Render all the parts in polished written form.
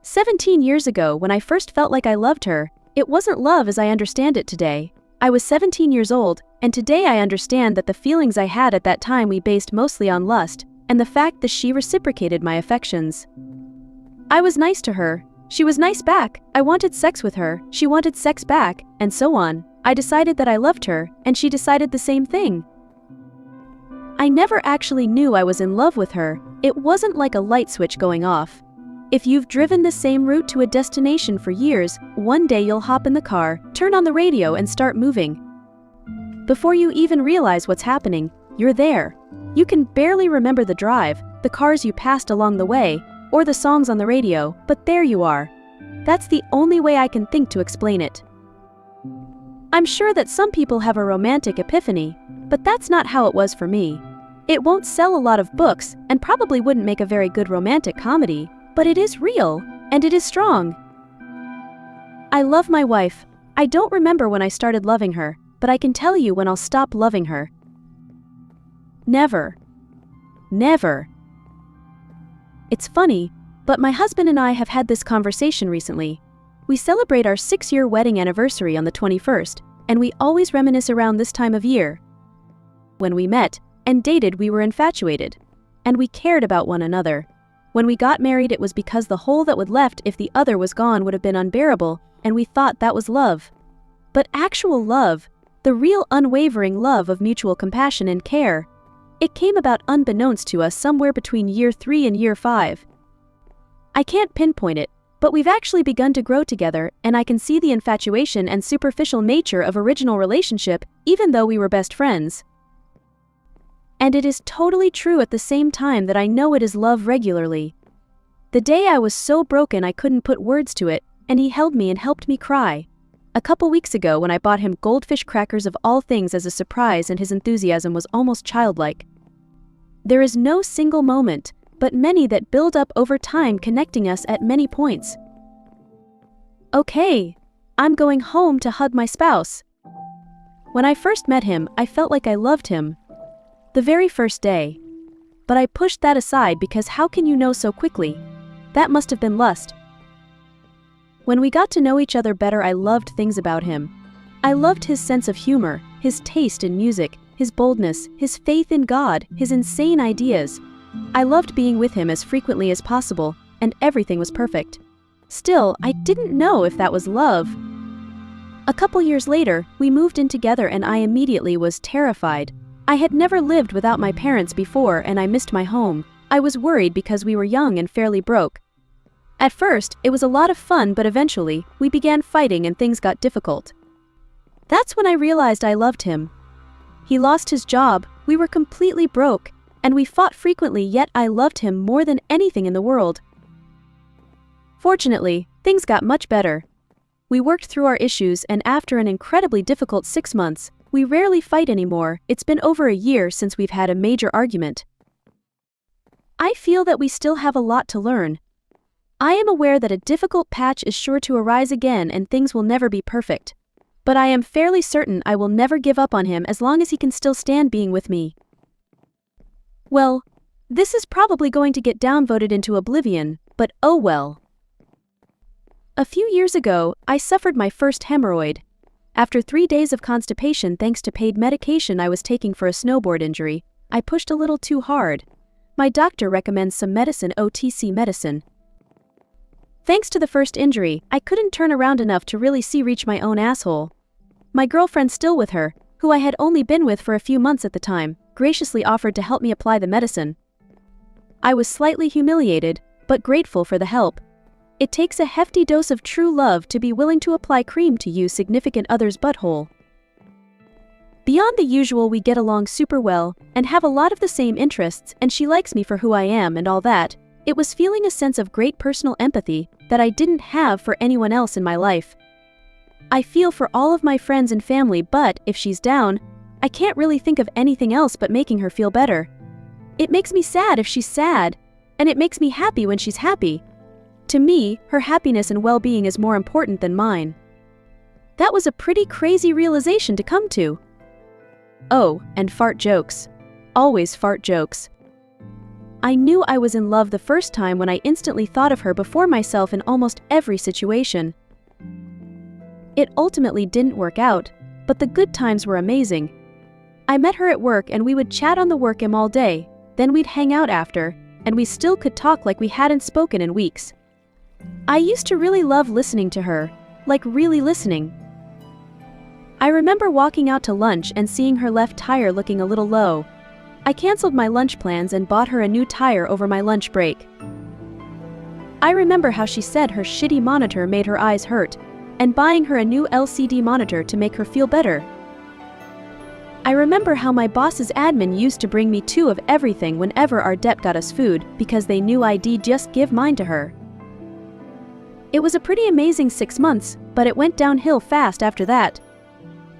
17 years ago, when I first felt like I loved her, it wasn't love as I understand it today. I was 17 years old, and today I understand that the feelings I had at that time we based mostly on lust, and the fact that she reciprocated my affections. I was nice to her, she was nice back, I wanted sex with her, she wanted sex back, and so on. I decided that I loved her, and she decided the same thing. I never actually knew I was in love with her. It wasn't like a light switch going off. If you've driven the same route to a destination for years, one day you'll hop in the car, turn on the radio and start moving. Before you even realize what's happening, you're there. You can barely remember the drive, the cars you passed along the way, or the songs on the radio, but there you are. That's the only way I can think to explain it. I'm sure that some people have a romantic epiphany, but that's not how it was for me. It won't sell a lot of books and probably wouldn't make a very good romantic comedy, but it is real, and it is strong. I love my wife. I don't remember when I started loving her, but I can tell you when I'll stop loving her. Never. Never. It's funny, but my husband and I have had this conversation recently. We celebrate our 6-year wedding anniversary on the 21st, and we always reminisce around this time of year. When we met and dated, we were infatuated, and we cared about one another. When we got married, it was because the hole that would left if the other was gone would have been unbearable, and we thought that was love. But actual love, the real unwavering love of mutual compassion and care, it came about unbeknownst to us somewhere between year 3 and year 5. I can't pinpoint it, but we've actually begun to grow together, and I can see the infatuation and superficial nature of original relationship, even though we were best friends. And it is totally true at the same time that I know it is love regularly. The day I was so broken I couldn't put words to it, and he held me and helped me cry. A couple weeks ago when I bought him goldfish crackers of all things as a surprise, and his enthusiasm was almost childlike. There is no single moment, but many that build up over time, connecting us at many points. Okay, I'm going home to hug my spouse. When I first met him, I felt like I loved him. The very first day. But I pushed that aside because how can you know so quickly? That must have been lust. When we got to know each other better, I loved things about him. I loved his sense of humor, his taste in music, his boldness, his faith in God, his insane ideas. I loved being with him as frequently as possible, and everything was perfect. Still, I didn't know if that was love. A couple years later, we moved in together and I immediately was terrified. I had never lived without my parents before and I missed my home. I was worried because we were young and fairly broke. At first, it was a lot of fun, but eventually, we began fighting and things got difficult. That's when I realized I loved him. He lost his job, we were completely broke, and we fought frequently, yet I loved him more than anything in the world. Fortunately, things got much better. We worked through our issues, and after an incredibly difficult 6 months, we rarely fight anymore. It's been over a year since we've had a major argument. I feel that we still have a lot to learn. I am aware that a difficult patch is sure to arise again and things will never be perfect. But I am fairly certain I will never give up on him as long as he can still stand being with me. Well, this is probably going to get downvoted into oblivion, but oh well. A few years ago, I suffered my first hemorrhoid. After 3 days of constipation thanks to paid medication I was taking for a snowboard injury, I pushed a little too hard. My doctor recommends some medicine, OTC medicine. Thanks to the first injury, I couldn't turn around enough to really reach my own asshole. My girlfriend, still with her, who I had only been with for a few months at the time, graciously offered to help me apply the medicine. I was slightly humiliated, but grateful for the help. It takes a hefty dose of true love to be willing to apply cream to you significant other's butthole. Beyond the usual, we get along super well, and have a lot of the same interests, and she likes me for who I am and all that. It was feeling a sense of great personal empathy that I didn't have for anyone else in my life. I feel for all of my friends and family, but if she's down, I can't really think of anything else but making her feel better. It makes me sad if she's sad, and it makes me happy when she's happy. To me, her happiness and well-being is more important than mine. That was a pretty crazy realization to come to. Oh, and fart jokes. Always fart jokes. I knew I was in love the first time when I instantly thought of her before myself in almost every situation. It ultimately didn't work out, but the good times were amazing. I met her at work and we would chat on the work all day, then we'd hang out after, and we still could talk like we hadn't spoken in weeks. I used to really love listening to her, like really listening. I remember walking out to lunch and seeing her left tire looking a little low. I canceled my lunch plans and bought her a new tire over my lunch break. I remember how she said her shitty monitor made her eyes hurt, and buying her a new LCD monitor to make her feel better. I remember how my boss's admin used to bring me two of everything whenever our debt got us food because they knew I'd just give mine to her. It was a pretty amazing 6 months, but it went downhill fast after that.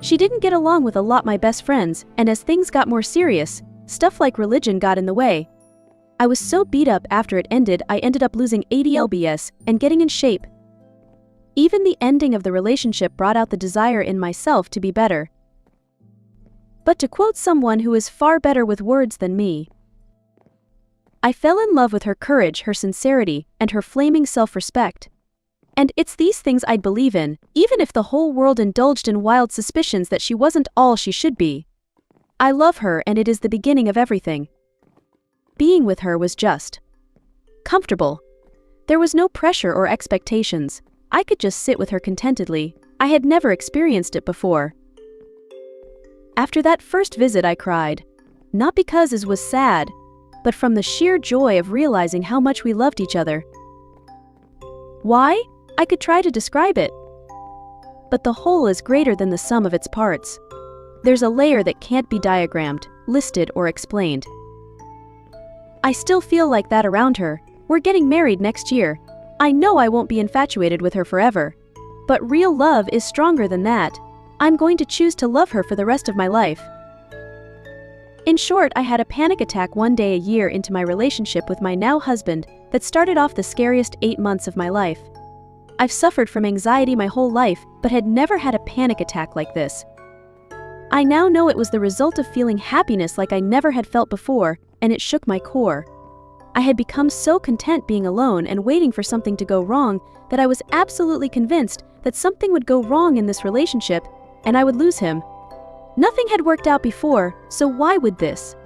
She didn't get along with a lot of my best friends, and as things got more serious, stuff like religion got in the way. I was so beat up after it ended, I ended up losing 80 lbs and getting in shape. Even the ending of the relationship brought out the desire in myself to be better. But to quote someone who is far better with words than me, I fell in love with her courage, her sincerity, and her flaming self-respect. And it's these things I'd believe in, even if the whole world indulged in wild suspicions that she wasn't all she should be. I love her and it is the beginning of everything. Being with her was just comfortable. There was no pressure or expectations. I could just sit with her contentedly. I had never experienced it before. After that first visit I cried. Not because it was sad, but from the sheer joy of realizing how much we loved each other. Why? I could try to describe it. But the whole is greater than the sum of its parts. There's a layer that can't be diagrammed, listed, or explained. I still feel like that around her. We're getting married next year. I know I won't be infatuated with her forever. But real love is stronger than that. I'm going to choose to love her for the rest of my life. In short, I had a panic attack one day a year into my relationship with my now husband that started off the scariest 8 months of my life. I've suffered from anxiety my whole life, but had never had a panic attack like this. I now know it was the result of feeling happiness like I never had felt before, and it shook my core. I had become so content being alone and waiting for something to go wrong that I was absolutely convinced that something would go wrong in this relationship, and I would lose him. Nothing had worked out before, so why would this?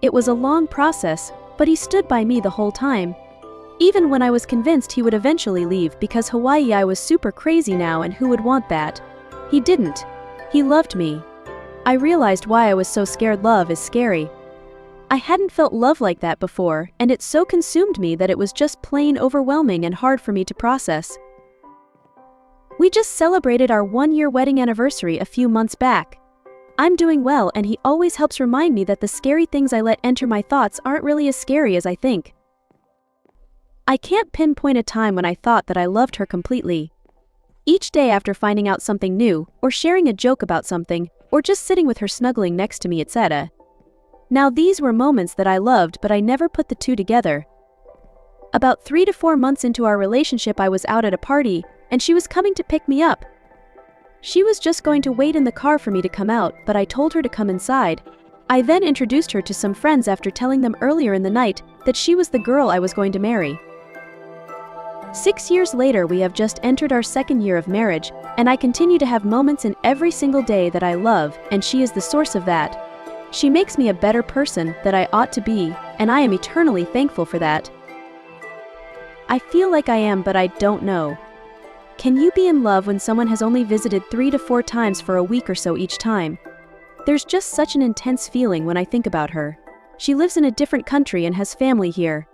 It was a long process, but he stood by me the whole time. Even when I was convinced he would eventually leave because Hawaii I was super crazy now and who would want that? He didn't. He loved me. I realized why I was so scared. Love is scary. I hadn't felt love like that before, and it so consumed me that it was just plain overwhelming and hard for me to process. We just celebrated our 1-year wedding anniversary a few months back. I'm doing well, and he always helps remind me that the scary things I let enter my thoughts aren't really as scary as I think. I can't pinpoint a time when I thought that I loved her completely. Each day after finding out something new, or sharing a joke about something, or just sitting with her snuggling next to me, etc. Now these were moments that I loved, but I never put the two together. About 3 to 4 months into our relationship, I was out at a party, and she was coming to pick me up. She was just going to wait in the car for me to come out, but I told her to come inside. I then introduced her to some friends after telling them earlier in the night that she was the girl I was going to marry. 6 years later, we have just entered our 2nd year of marriage, and I continue to have moments in every single day that I love, and she is the source of that. She makes me a better person that I ought to be, and I am eternally thankful for that. I feel like I am, but I don't know. Can you be in love when someone has only visited 3 to 4 times for a week or so each time? There's just such an intense feeling when I think about her. She lives in a different country and has family here.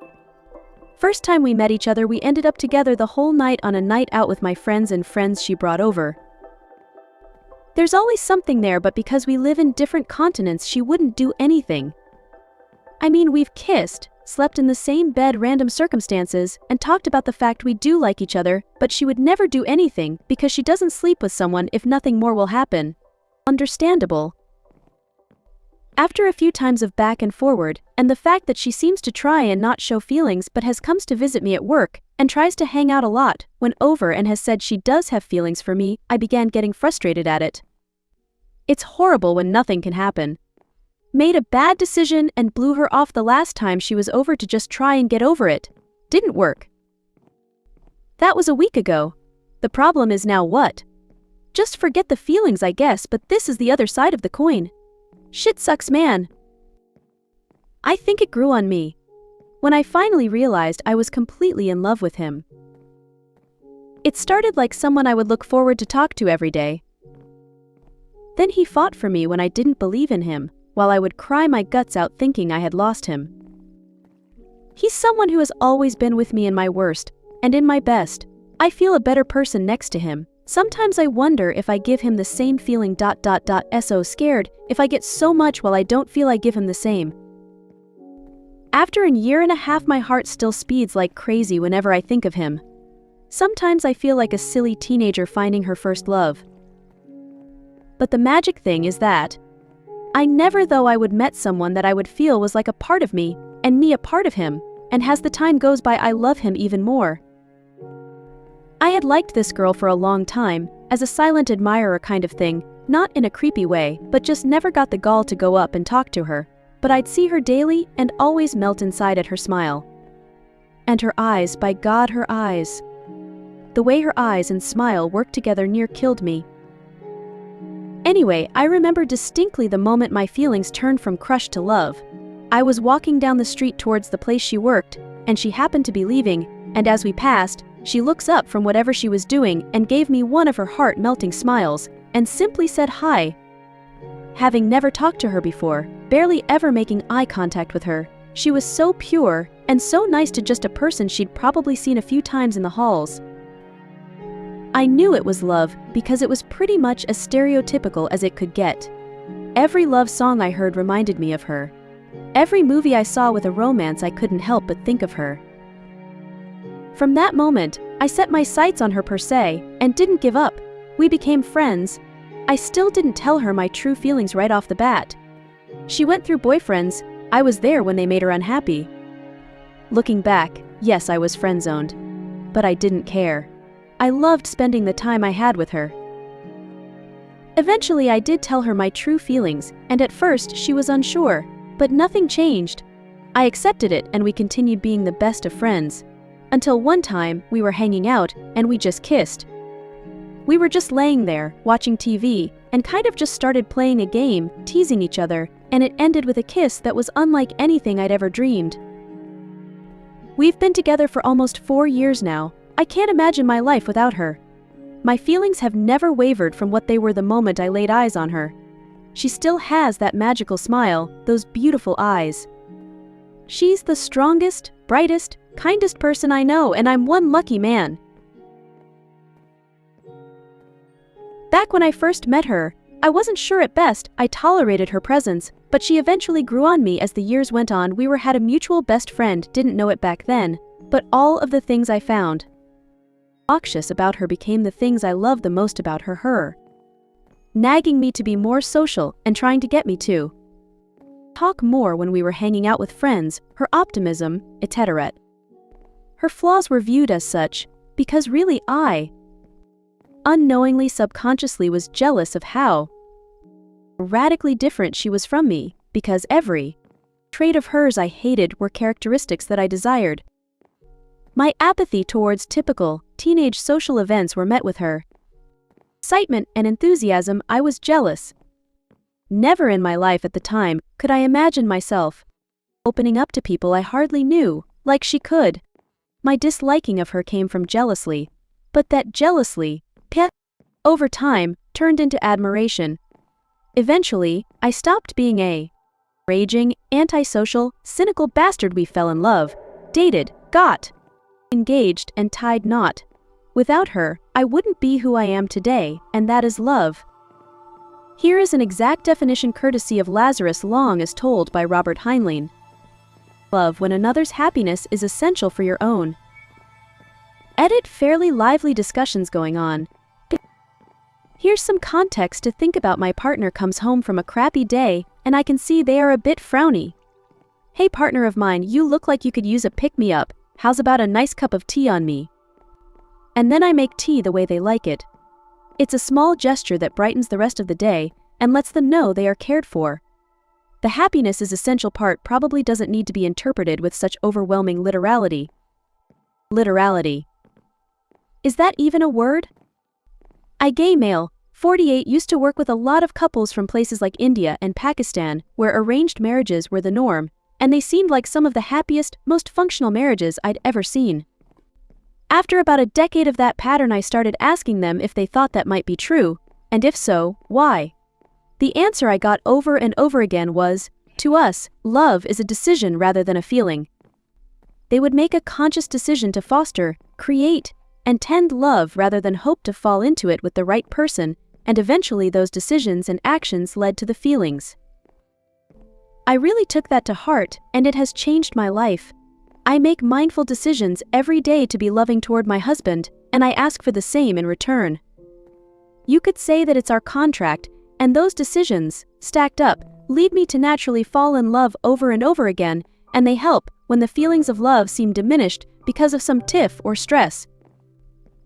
First time we met each other, we ended up together the whole night on a night out with my friends and friends she brought over. There's always something there, but because we live in different continents, she wouldn't do anything. I mean, we've kissed, slept in the same bed, random circumstances, and talked about the fact we do like each other, but she would never do anything because she doesn't sleep with someone if nothing more will happen. Understandable. After a few times of back and forward, and the fact that she seems to try and not show feelings but comes to visit me at work, and tries to hang out a lot, when over and has said she does have feelings for me, I began getting frustrated at it. It's horrible when nothing can happen. Made a bad decision and blew her off the last time she was over to just try and get over it. Didn't work. That was a week ago. The problem is now what? Just forget the feelings, I guess, but this is the other side of the coin. Shit sucks, man. I think it grew on me when I finally realized I was completely in love with him. It started like someone I would look forward to talk to every day. Then he fought for me when I didn't believe in him, while I would cry my guts out thinking I had lost him. He's someone who has always been with me in my worst, and in my best. I feel a better person next to him. Sometimes I wonder if I give him the same feeling. So scared if I get so much while I don't feel I give him the same. After a year and a half, my heart still speeds like crazy whenever I think of him. Sometimes I feel like a silly teenager finding her first love. But the magic thing is that I never thought I would met someone that I would feel was like a part of me, and me a part of him, and as the time goes by I love him even more. I had liked this girl for a long time, as a silent admirer kind of thing, not in a creepy way, but just never got the gall to go up and talk to her. But I'd see her daily and always melt inside at her smile. And her eyes, by God, her eyes. The way her eyes and smile worked together near killed me. Anyway, I remember distinctly the moment my feelings turned from crush to love. I was walking down the street towards the place she worked, and she happened to be leaving, and as we passed, she looks up from whatever she was doing and gave me one of her heart-melting smiles, and simply said hi. Having never talked to her before, barely ever making eye contact with her, she was so pure, and so nice to just a person she'd probably seen a few times in the halls. I knew it was love because it was pretty much as stereotypical as it could get. Every love song I heard reminded me of her. Every movie I saw with a romance, I couldn't help but think of her. From that moment, I set my sights on her per se, and didn't give up. We became friends. I still didn't tell her my true feelings right off the bat. She went through boyfriends. I was there when they made her unhappy. Looking back, yes, I was friend-zoned. But I didn't care. I loved spending the time I had with her. Eventually, I did tell her my true feelings, and at first she was unsure, but nothing changed. I accepted it and we continued being the best of friends. Until one time, we were hanging out, and we just kissed. We were just laying there, watching TV, and kind of just started playing a game, teasing each other, and it ended with a kiss that was unlike anything I'd ever dreamed. We've been together for almost 4 years now. I can't imagine my life without her. My feelings have never wavered from what they were the moment I laid eyes on her. She still has that magical smile, those beautiful eyes. She's the strongest, brightest, kindest person I know, and I'm one lucky man. Back when I first met her, I wasn't sure at best. I tolerated her presence, but she eventually grew on me as the years went on. We had a mutual best friend, didn't know it back then, but all of the things I found obnoxious about her became the things I loved the most about her. Nagging me to be more social and trying to get me to talk more when we were hanging out with friends, her optimism, etc. Her flaws were viewed as such, because really I unknowingly, subconsciously was jealous of how radically different she was from me, because every trait of hers I hated were characteristics that I desired. My apathy towards typical teenage social events were met with her excitement and enthusiasm. I was jealous. Never in my life at the time could I imagine myself opening up to people I hardly knew, like she could. My disliking of her came from jealousy, but that jealousy, over time, turned into admiration. Eventually, I stopped being a raging, antisocial, cynical bastard. We fell in love, dated, got engaged, and tied knot. Without her, I wouldn't be who I am today, and that is love. Here is an exact definition courtesy of Lazarus Long as told by Robert Heinlein. Love when another's happiness is essential for your own. Edit fairly lively discussions going on. Here's some context to think about. My partner comes home from a crappy day, and I can see they are a bit frowny. Hey partner of mine, you look like you could use a pick-me-up. How's about a nice cup of tea on me? And then I make tea the way they like it. It's a small gesture that brightens the rest of the day and lets them know they are cared for. The happiness is essential part probably doesn't need to be interpreted with such overwhelming literality. Literality. Is that even a word? I gay male, 48 used to work with a lot of couples from places like India and Pakistan, where arranged marriages were the norm, and they seemed like some of the happiest, most functional marriages I'd ever seen. After about a decade of that pattern, I started asking them if they thought that might be true, and if so, why? The answer I got over and over again was, to us, love is a decision rather than a feeling. They would make a conscious decision to foster, create, and tend love rather than hope to fall into it with the right person, and eventually those decisions and actions led to the feelings. I really took that to heart, and it has changed my life. I make mindful decisions every day to be loving toward my husband, and I ask for the same in return. You could say that it's our contract, and those decisions, stacked up, lead me to naturally fall in love over and over again, and they help when the feelings of love seem diminished because of some tiff or stress.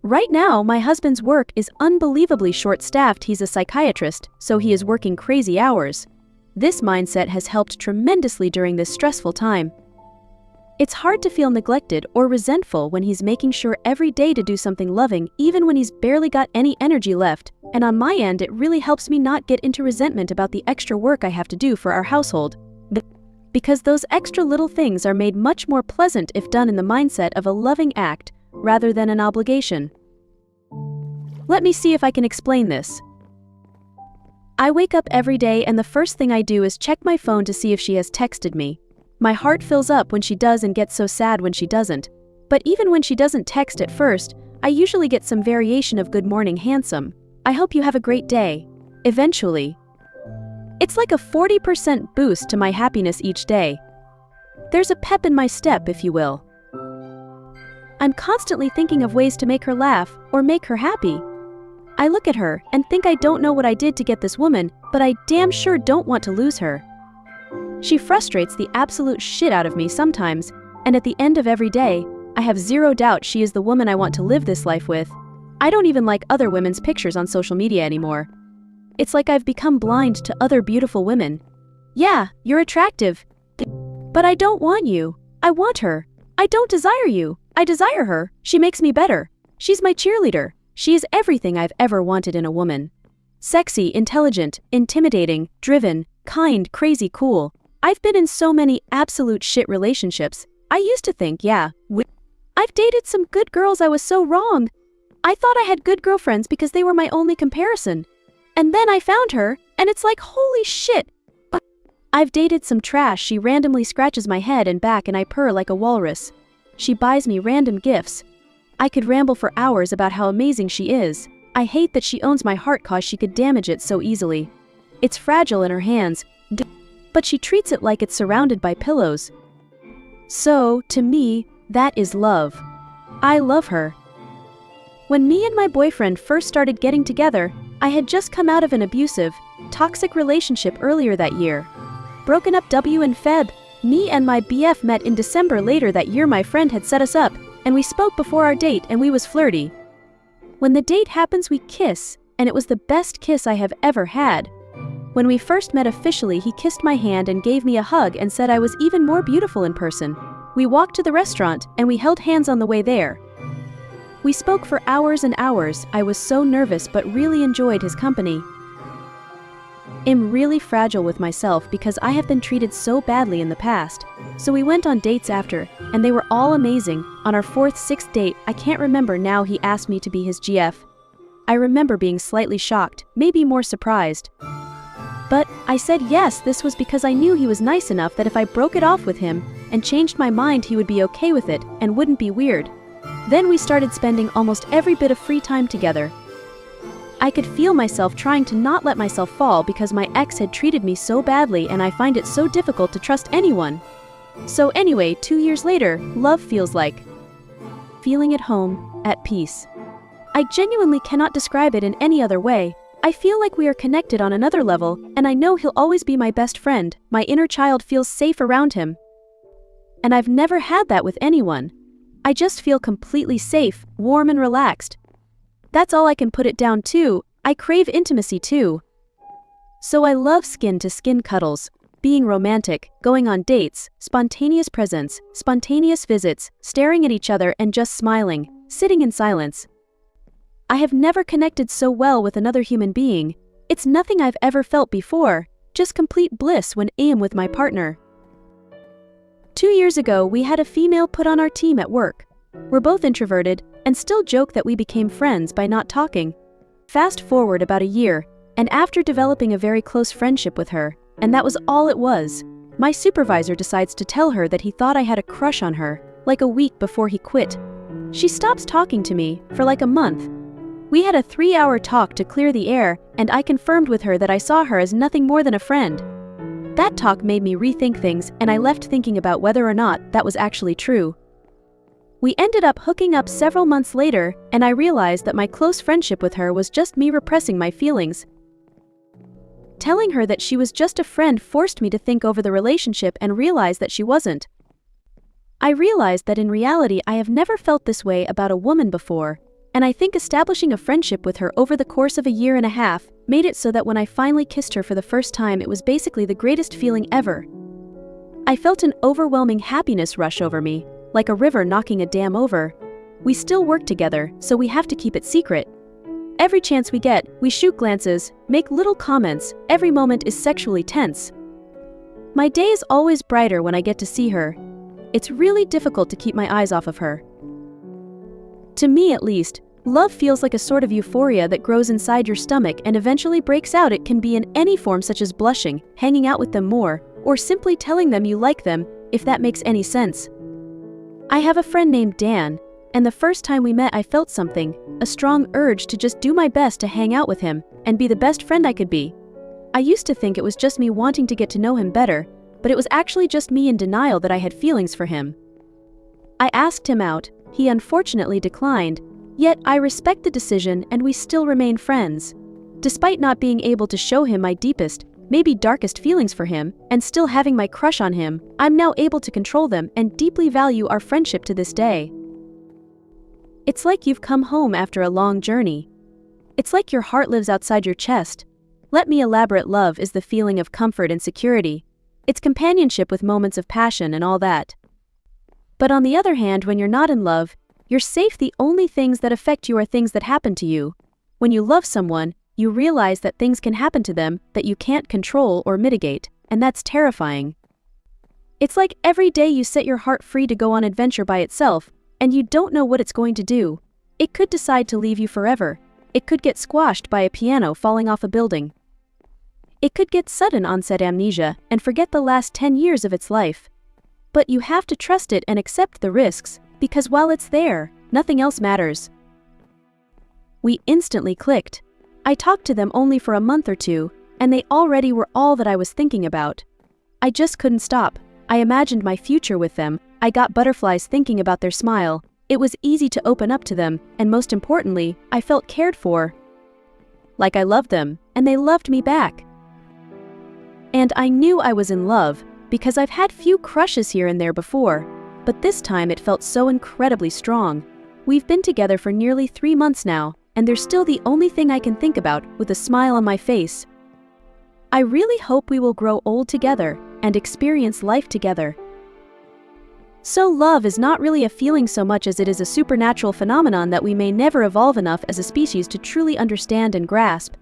Right now, my husband's work is unbelievably short-staffed. He's a psychiatrist, so he is working crazy hours. This mindset has helped tremendously during this stressful time. It's hard to feel neglected or resentful when he's making sure every day to do something loving, even when he's barely got any energy left, and on my end it really helps me not get into resentment about the extra work I have to do for our household. Because those extra little things are made much more pleasant if done in the mindset of a loving act, rather than an obligation. Let me see if I can explain this. I wake up every day and the first thing I do is check my phone to see if she has texted me. My heart fills up when she does and gets so sad when she doesn't. But even when she doesn't text at first, I usually get some variation of "Good morning, handsome. I hope you have a great day." Eventually. It's like a 40% boost to my happiness each day. There's a pep in my step, if you will. I'm constantly thinking of ways to make her laugh or make her happy. I look at her and think I don't know what I did to get this woman, but I damn sure don't want to lose her. She frustrates the absolute shit out of me sometimes, and at the end of every day, I have zero doubt she is the woman I want to live this life with. I don't even like other women's pictures on social media anymore. It's like I've become blind to other beautiful women. Yeah, you're attractive. But I don't want you. I want her. I don't desire you. I desire her. She makes me better. She's my cheerleader. She is everything I've ever wanted in a woman. Sexy, intelligent, intimidating, driven, kind, crazy, cool. I've been in so many absolute shit relationships. I used to think, I've dated some good girls. I was so wrong. I thought I had good girlfriends because they were my only comparison. And then I found her, and it's like, holy shit. I've dated some trash. She randomly scratches my head and back and I purr like a walrus. She buys me random gifts. I could ramble for hours about how amazing she is. I hate that she owns my heart cause she could damage it so easily. It's fragile in her hands, but she treats it like it's surrounded by pillows. So, to me, that is love. I love her. When me and my boyfriend first started getting together, I had just come out of an abusive, toxic relationship earlier that year. Broken up in Feb. Me and my BF met in December. Later that year my friend had set us up, and we spoke before our date and we was flirty. When the date happens we kiss, and it was the best kiss I have ever had. When we first met officially he kissed my hand and gave me a hug and said I was even more beautiful in person. We walked to the restaurant and we held hands on the way there. We spoke for hours and hours. I was so nervous but really enjoyed his company. I'm really fragile with myself because I have been treated so badly in the past. So we went on dates after, and they were all amazing. On our 4th, 6th date, I can't remember now, he asked me to be his GF. I remember being slightly shocked, maybe more surprised. But I said yes. This was because I knew he was nice enough that if I broke it off with him and changed my mind he would be okay with it and wouldn't be weird. Then we started spending almost every bit of free time together. I could feel myself trying to not let myself fall because my ex had treated me so badly and I find it so difficult to trust anyone. So anyway, 2 years later, love feels like feeling at home, at peace. I genuinely cannot describe it in any other way. I feel like we are connected on another level, and I know he'll always be my best friend. My inner child feels safe around him. And I've never had that with anyone. I just feel completely safe, warm and relaxed. That's all I can put it down to. I crave intimacy too. So I love skin-to-skin cuddles. being romantic, going on dates, spontaneous presents, spontaneous visits, staring at each other and just smiling, sitting in silence. I have never connected so well with another human being. It's nothing I've ever felt before, just complete bliss when I am with my partner. 2 years ago, we had a female put on our team at work. We're both introverted and still joke that we became friends by not talking. Fast forward about a year, and after developing a very close friendship with her, and that was all it was, my supervisor decides to tell her that he thought I had a crush on her, like a week before he quit. She stops talking to me for like a month. We had a 3-hour talk to clear the air, and I confirmed with her that I saw her as nothing more than a friend. That talk made me rethink things, and I left thinking about whether or not that was actually true. We ended up hooking up several months later, and I realized that my close friendship with her was just me repressing my feelings. Telling her that she was just a friend forced me to think over the relationship and realize that she wasn't. I realized that in reality I have never felt this way about a woman before, and I think establishing a friendship with her over the course of a year and a half made it so that when I finally kissed her for the first time, it was basically the greatest feeling ever. I felt an overwhelming happiness rush over me, like a river knocking a dam over. We still work together, so we have to keep it secret. Every chance we get, we shoot glances, make little comments, every moment is sexually tense. My day is always brighter when I get to see her. It's really difficult to keep my eyes off of her. To me at least, love feels like a sort of euphoria that grows inside your stomach and eventually breaks out. It can be in any form, such as blushing, hanging out with them more, or simply telling them you like them, if that makes any sense. I have a friend named Dan, and the first time we met I felt something, a strong urge to just do my best to hang out with him and be the best friend I could be. I used to think it was just me wanting to get to know him better, but it was actually just me in denial that I had feelings for him. I asked him out, he unfortunately declined, yet I respect the decision and we still remain friends. Despite not being able to show him my deepest, maybe darkest feelings for him, and still having my crush on him, I'm now able to control them and deeply value our friendship to this day. It's like you've come home after a long journey. It's like your heart lives outside your chest. Let me elaborate. Love is the feeling of comfort and security. It's companionship with moments of passion and all that. But on the other hand, when you're not in love, you're safe. The only things that affect you are things that happen to you. When you love someone, you realize that things can happen to them that you can't control or mitigate, and that's terrifying. It's like every day you set your heart free to go on adventure by itself, and you don't know what it's going to do. It could decide to leave you forever. It could get squashed by a piano falling off a building. It could get sudden onset amnesia and forget the last 10 years of its life. But you have to trust it and accept the risks, because while it's there, nothing else matters. We instantly clicked. I talked to them only for a month or two, and they already were all that I was thinking about. I just couldn't stop. I imagined my future with them. I got butterflies thinking about their smile. It was easy to open up to them, and most importantly, I felt cared for. Like I loved them, and they loved me back. And I knew I was in love, because I've had few crushes here and there before, but this time it felt so incredibly strong. We've been together for nearly 3 months now, and they're still the only thing I can think about with a smile on my face. I really hope we will grow old together and experience life together. So love is not really a feeling so much as it is a supernatural phenomenon that we may never evolve enough as a species to truly understand and grasp.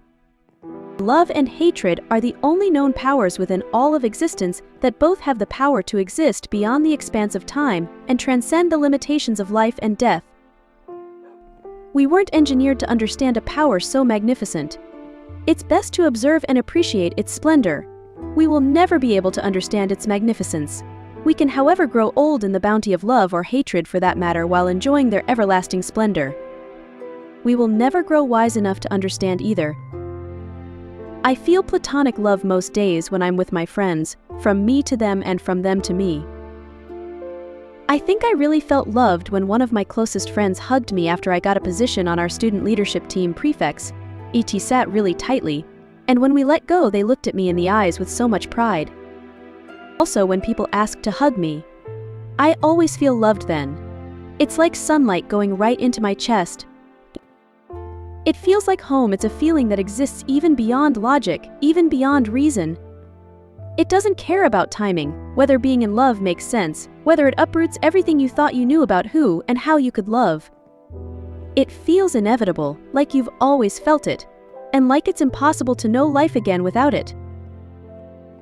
Love and hatred are the only known powers within all of existence that both have the power to exist beyond the expanse of time and transcend the limitations of life and death. We weren't engineered to understand a power so magnificent. It's best to observe and appreciate its splendor. We will never be able to understand its magnificence. We can, however, grow old in the bounty of love or hatred for that matter while enjoying their everlasting splendor. We will never grow wise enough to understand either. I feel platonic love most days when I'm with my friends, from me to them and from them to me. I think I really felt loved when one of my closest friends hugged me after I got a position on our student leadership team prefects. ET sat really tightly, and when we let go they looked at me in the eyes with so much pride. Also, when people ask to hug me, I always feel loved then. It's like sunlight going right into my chest. It feels like home. It's a feeling that exists even beyond logic, even beyond reason. It doesn't care about timing, whether being in love makes sense, whether it uproots everything you thought you knew about who and how you could love. It feels inevitable, like you've always felt it, and like it's impossible to know life again without it.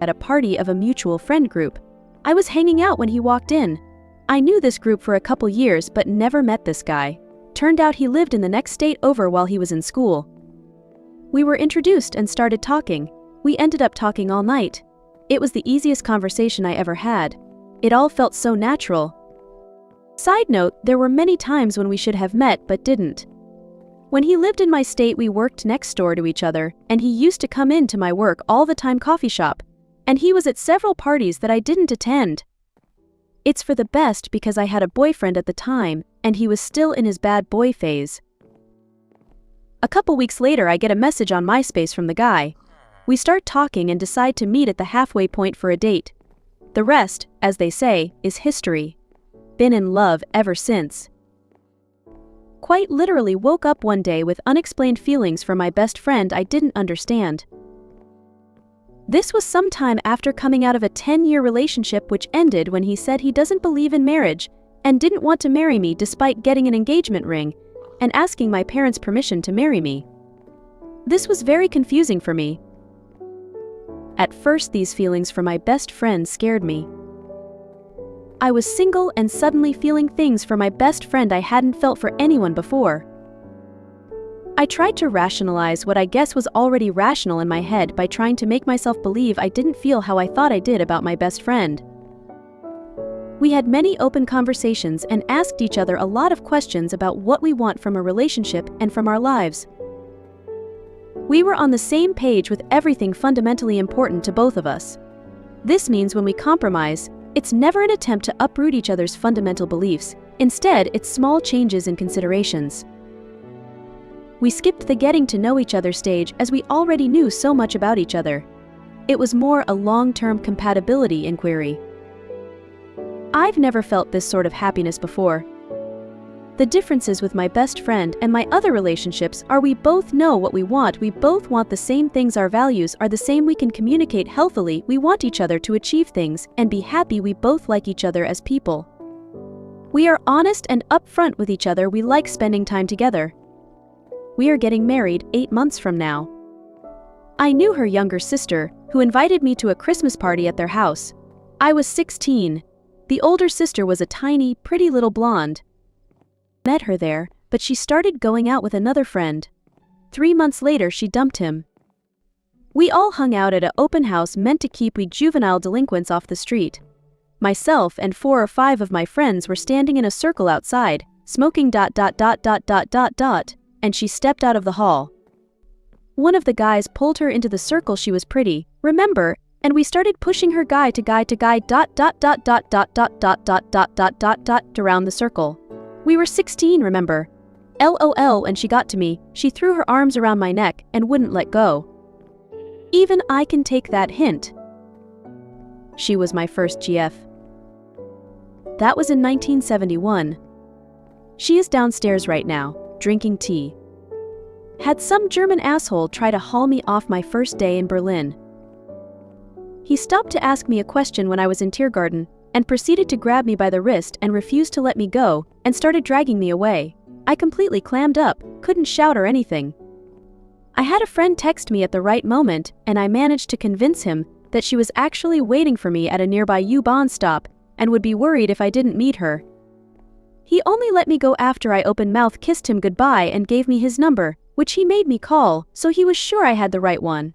At a party of a mutual friend group, I was hanging out when he walked in. I knew this group for a couple years but never met this guy. Turned out he lived in the next state over while he was in school. We were introduced and started talking. We ended up talking all night. It was the easiest conversation I ever had. It all felt so natural. Side note, there were many times when we should have met but didn't. When he lived in my state, we worked next door to each other, and he used to come in to my work all the time coffee shop, and he was at several parties that I didn't attend. It's for the best because I had a boyfriend at the time, and he was still in his bad boy phase. A couple weeks later, I get a message on MySpace from the guy. We start talking and decide to meet at the halfway point for a date. The rest, as they say, is history. Been in love ever since. Quite literally woke up one day with unexplained feelings for my best friend I didn't understand. This was sometime after coming out of a 10-year relationship which ended when he said he doesn't believe in marriage and didn't want to marry me despite getting an engagement ring and asking my parents' permission to marry me. This was very confusing for me. At first, these feelings for my best friend scared me. I was single and suddenly feeling things for my best friend I hadn't felt for anyone before. I tried to rationalize what I guess was already rational in my head by trying to make myself believe I didn't feel how I thought I did about my best friend. We had many open conversations and asked each other a lot of questions about what we want from a relationship and from our lives. We were on the same page with everything fundamentally important to both of us. This means when we compromise, it's never an attempt to uproot each other's fundamental beliefs. Instead, it's small changes in considerations. We skipped the getting to know each other stage as we already knew so much about each other. It was more a long-term compatibility inquiry. I've never felt this sort of happiness before. The differences with my best friend and my other relationships are we both know what we want the same things, our values are the same, we can communicate healthily, we want each other to achieve things and be happy, we both like each other as people. We are honest and upfront with each other, we like spending time together. We are getting married 8 months from now. I knew her younger sister, who invited me to a Christmas party at their house. I was 16. The older sister was a tiny, pretty little blonde. Met her there, but she started going out with another friend. 3 months later, she dumped him. We all hung out at an open house meant to keep we juvenile delinquents off the street. Myself and 4 or 5 of my friends were standing in a circle outside, smoking ... and she stepped out of the hall. One of the guys pulled her into the circle. She was pretty, remember, and we started pushing her guy to guy around the circle. We were 16, remember? LOL, and she got to me, she threw her arms around my neck and wouldn't let go. Even I can take that hint. She was my first GF. That was in 1971. She is downstairs right now, drinking tea. Had some German asshole try to haul me off my first day in Berlin. He stopped to ask me a question when I was in Tiergarten, and proceeded to grab me by the wrist and refused to let me go, and started dragging me away. I completely clammed up, couldn't shout or anything. I had a friend text me at the right moment, and I managed to convince him that she was actually waiting for me at a nearby U-Bahn stop, and would be worried if I didn't meet her. He only let me go after I open-mouthed kissed him goodbye and gave me his number, which he made me call, so he was sure I had the right one.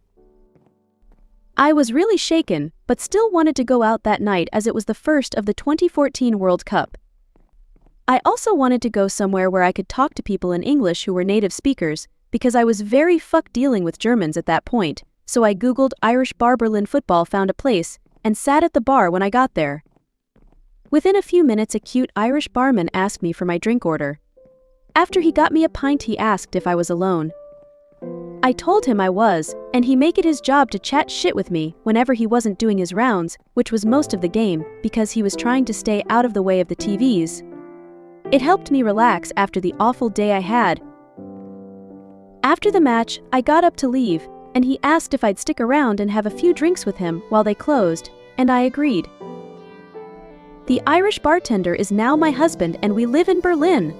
I was really shaken, but still wanted to go out that night as it was the first of the 2014 World Cup. I also wanted to go somewhere where I could talk to people in English who were native speakers, because I was very fucked dealing with Germans at that point, so I googled Irish bar Berlin football, found a place, and sat at the bar when I got there. Within a few minutes, a cute Irish barman asked me for my drink order. After he got me a pint, he asked if I was alone. I told him I was, and he made it his job to chat shit with me whenever he wasn't doing his rounds, which was most of the game, because he was trying to stay out of the way of the TVs. It helped me relax after the awful day I had. After the match, I got up to leave, and he asked if I'd stick around and have a few drinks with him while they closed, and I agreed. The Irish bartender is now my husband and we live in Berlin.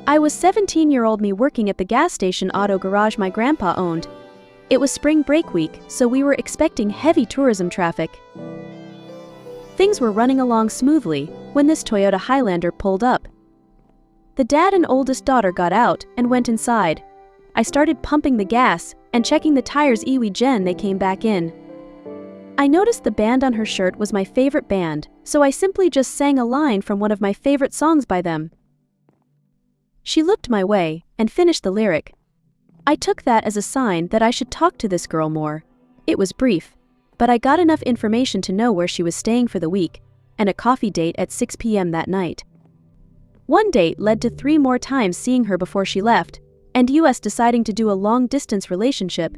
I was 17-year-old me working at the gas station auto garage my grandpa owned. It was spring break week, so we were expecting heavy tourism traffic. Things were running along smoothly when this Toyota Highlander pulled up. The dad and oldest daughter got out and went inside. I started pumping the gas and checking the tires. Jen, they came back in. I noticed the band on her shirt was my favorite band, so I simply just sang a line from one of my favorite songs by them. She looked my way and finished the lyric. I took that as a sign that I should talk to this girl more. It was brief, but I got enough information to know where she was staying for the week, and a coffee date at 6 p.m. that night. One date led to 3 more times seeing her before she left, and us deciding to do a long-distance relationship.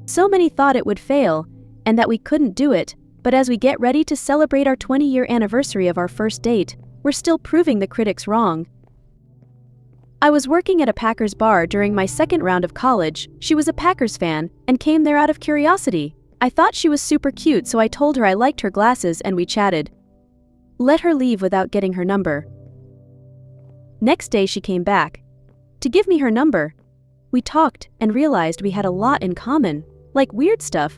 So many thought it would fail, and that we couldn't do it, but as we get ready to celebrate our 20-year anniversary of our first date, we're still proving the critics wrong. I was working at a Packers bar during my second round of college. She was a Packers fan and came there out of curiosity. I thought she was super cute, so I told her I liked her glasses and we chatted. Let her leave without getting her number. Next day she came back to give me her number. We talked and realized we had a lot in common, like weird stuff.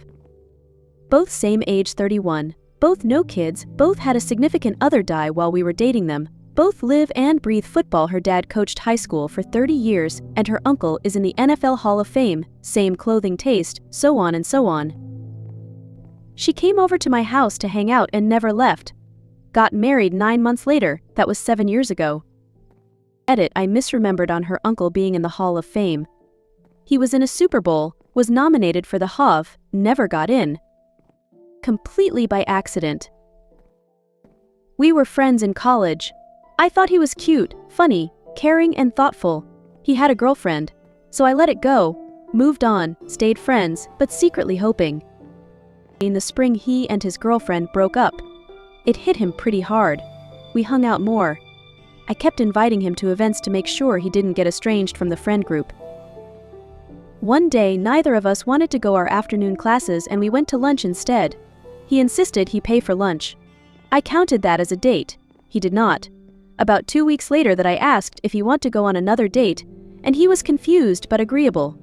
Both same age, 31, both no kids, both had a significant other die while we were dating them, both live and breathe football. Her dad coached high school for 30 years and her uncle is in the NFL Hall of Fame, same clothing taste, so on and so on. She came over to my house to hang out and never left. Got married 9 months later, that was 7 years ago. Edit, I misremembered on her uncle being in the Hall of Fame. He was in a Super Bowl, was nominated for the HOV, never got in. Completely by accident. We were friends in college. I thought he was cute, funny, caring and thoughtful. He had a girlfriend, so I let it go, moved on, stayed friends, but secretly hoping. In the spring he and his girlfriend broke up. It hit him pretty hard. We hung out more. I kept inviting him to events to make sure he didn't get estranged from the friend group. One day neither of us wanted to go our afternoon classes and we went to lunch instead. He insisted he pay for lunch. I counted that as a date. He did not. About 2 weeks later that I asked if he want to go on another date, and he was confused but agreeable.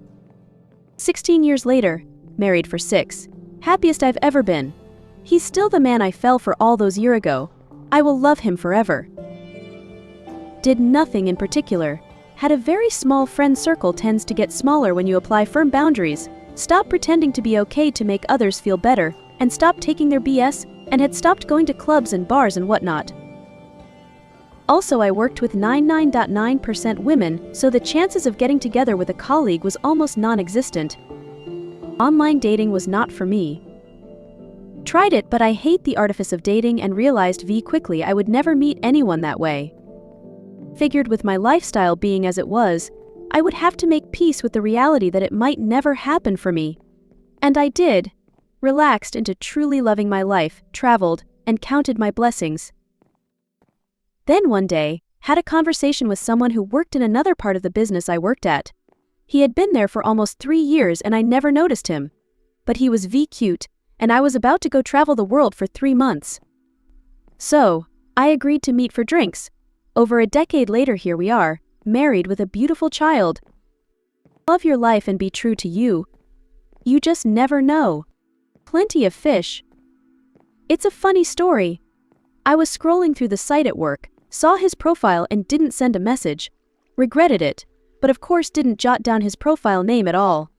16 years later, married for 6. Happiest I've ever been. He's still the man I fell for all those years ago. I will love him forever. Did nothing in particular. Had a very small friend circle, tends to get smaller when you apply firm boundaries. Stop pretending to be okay to make others feel better, and stop taking their BS, and had stopped going to clubs and bars and whatnot. Also, I worked with 99.9% women, so the chances of getting together with a colleague was almost non-existent. Online dating was not for me. Tried it, but I hate the artifice of dating and realized quickly I would never meet anyone that way. Figured with my lifestyle being as it was, I would have to make peace with the reality that it might never happen for me. And I did. Relaxed into truly loving my life, traveled, and counted my blessings. Then one day, had a conversation with someone who worked in another part of the business I worked at. He had been there for almost 3 years and I never noticed him. But he was cute, and I was about to go travel the world for 3 months. So, I agreed to meet for drinks. Over a decade later, here we are, married with a beautiful child. Love your life and be true to you. You just never know. Plenty of fish. It's a funny story. I was scrolling through the site at work, saw his profile and didn't send a message. Regretted it, but of course didn't jot down his profile name at all.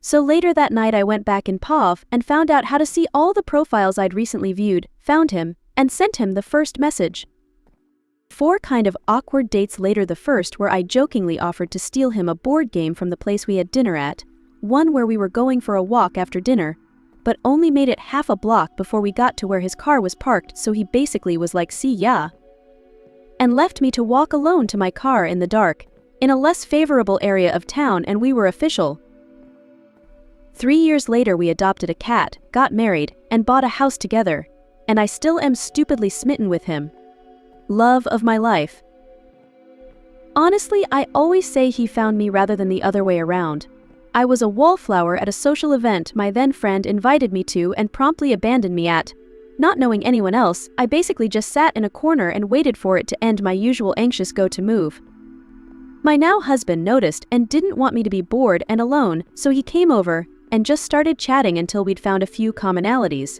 So later that night I went back in POV and found out how to see all the profiles I'd recently viewed, found him, and sent him the first message. 4 kind of awkward dates later, the first where I jokingly offered to steal him a board game from the place we had dinner at, one where we were going for a walk after dinner, but only made it half a block before we got to where his car was parked, so he basically was like, see ya, and left me to walk alone to my car in the dark, in a less favorable area of town, and we were official. 3 years later we adopted a cat, got married, and bought a house together, and I still am stupidly smitten with him. Love of my life. Honestly, I always say he found me rather than the other way around. I was a wallflower at a social event my then friend invited me to and promptly abandoned me at. Not knowing anyone else, I basically just sat in a corner and waited for it to end my usual anxious go-to move. My now husband noticed and didn't want me to be bored and alone, so he came over and just started chatting until we'd found a few commonalities.